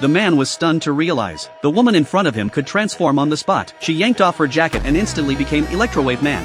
the man was stunned to realize the woman in front of him could transform on the spot. She yanked off her jacket and instantly became Electrowave Man.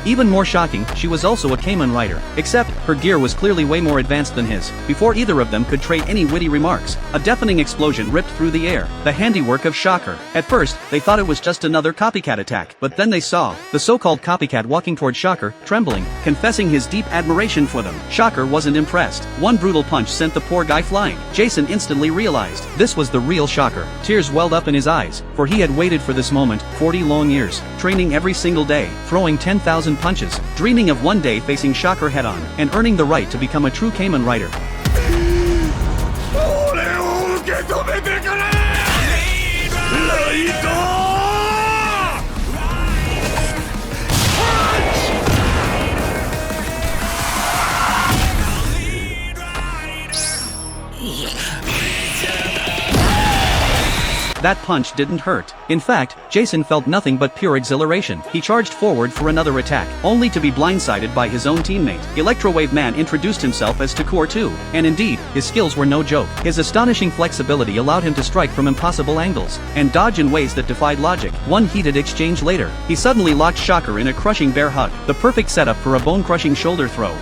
Even more shocking, she was also a Kamen Rider, except her gear was clearly way more advanced than his. Before either of them could trade any witty remarks, a deafening explosion ripped through the air, the handiwork of Shocker. At first, they thought it was just another copycat attack, but then they saw the so-called copycat walking toward Shocker, trembling, confessing his deep admiration for them. Shocker wasn't impressed. One brutal punch sent the poor guy flying. Jason instantly realized this was the real Shocker. Tears welled up in his eyes, for he had waited for this moment 40 long years, training every single day, throwing 10,000 punches, dreaming of one day facing Shocker head-on, and earning the right to become a true Kamen Rider. That punch didn't hurt. In fact, Jason felt nothing but pure exhilaration. He charged forward for another attack, only to be blindsided by his own teammate. Electrowave Man introduced himself as Takor too, and indeed, his skills were no joke. His astonishing flexibility allowed him to strike from impossible angles, and dodge in ways that defied logic. One heated exchange later, he suddenly locked Shocker in a crushing bear hug, the perfect setup for a bone-crushing shoulder throw.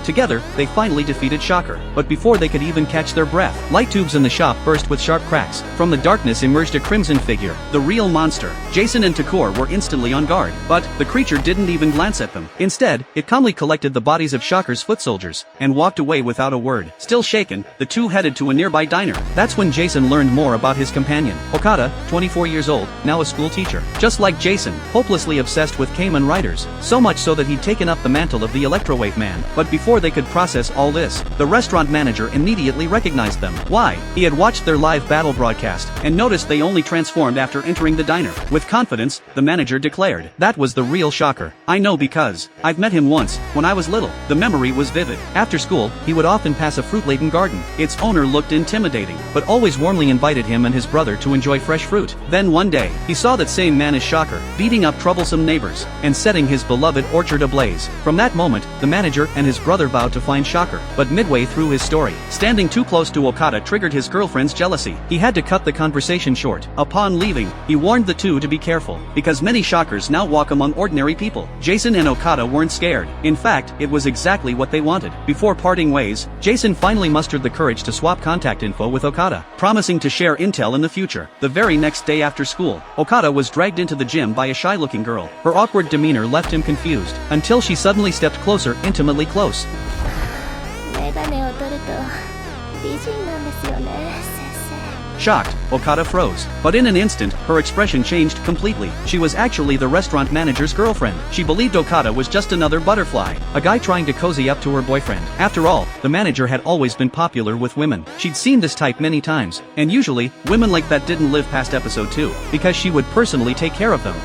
Together, they finally defeated Shocker, but before they could even catch their breath, light tubes in the shop burst with sharp cracks. From the darkness emerged a crimson figure, the real monster. Jason and Takor were instantly on guard, but the creature didn't even glance at them. Instead, it calmly collected the bodies of Shocker's foot soldiers, and walked away without a word. Still shaken, the two headed to a nearby diner. That's when Jason learned more about his companion. Okada, 24 years old, now a school teacher. Just like Jason, hopelessly obsessed with Kamen Riders, so much so that he'd taken up the mantle of the Electrowave Man. But before they could process all this, the restaurant manager immediately recognized them. Why? He had watched their live battle broadcast, and noticed they only transformed after entering the diner. With confidence, the manager declared, "That was the real Shocker. I know because I've met him once, when I was little." The memory was vivid. After school, he would often pass a fruit-laden garden. Its owner looked intimidating, but always warmly invited him and his brother to enjoy fresh fruit. Then one day, he saw that same man as Shocker, beating up troublesome neighbors, and setting his beloved orchard ablaze. From that moment, the manager and his brother vowed to find Shocker, but midway through his story, standing too close to Okada triggered his girlfriend's jealousy. He had to cut the conversation short. Upon leaving, he warned the two to be careful, because many Shockers now walk among ordinary people. Jason and Okada weren't scared. In fact, it was exactly what they wanted. Before parting ways, Jason finally mustered the courage to swap contact info with Okada, promising to share intel in the future. The very next day after school, Okada was dragged into the gym by a shy-looking girl. Her awkward demeanor left him confused, until she suddenly stepped closer, intimately close. Shocked, Okada froze. But in an instant, her expression changed completely. She was actually the restaurant manager's girlfriend. She believed Okada was just another butterfly, a guy trying to cozy up to her boyfriend. After all, the manager had always been popular with women. She'd seen this type many times, and usually, women like that didn't live past episode 2, because she would personally take care of them.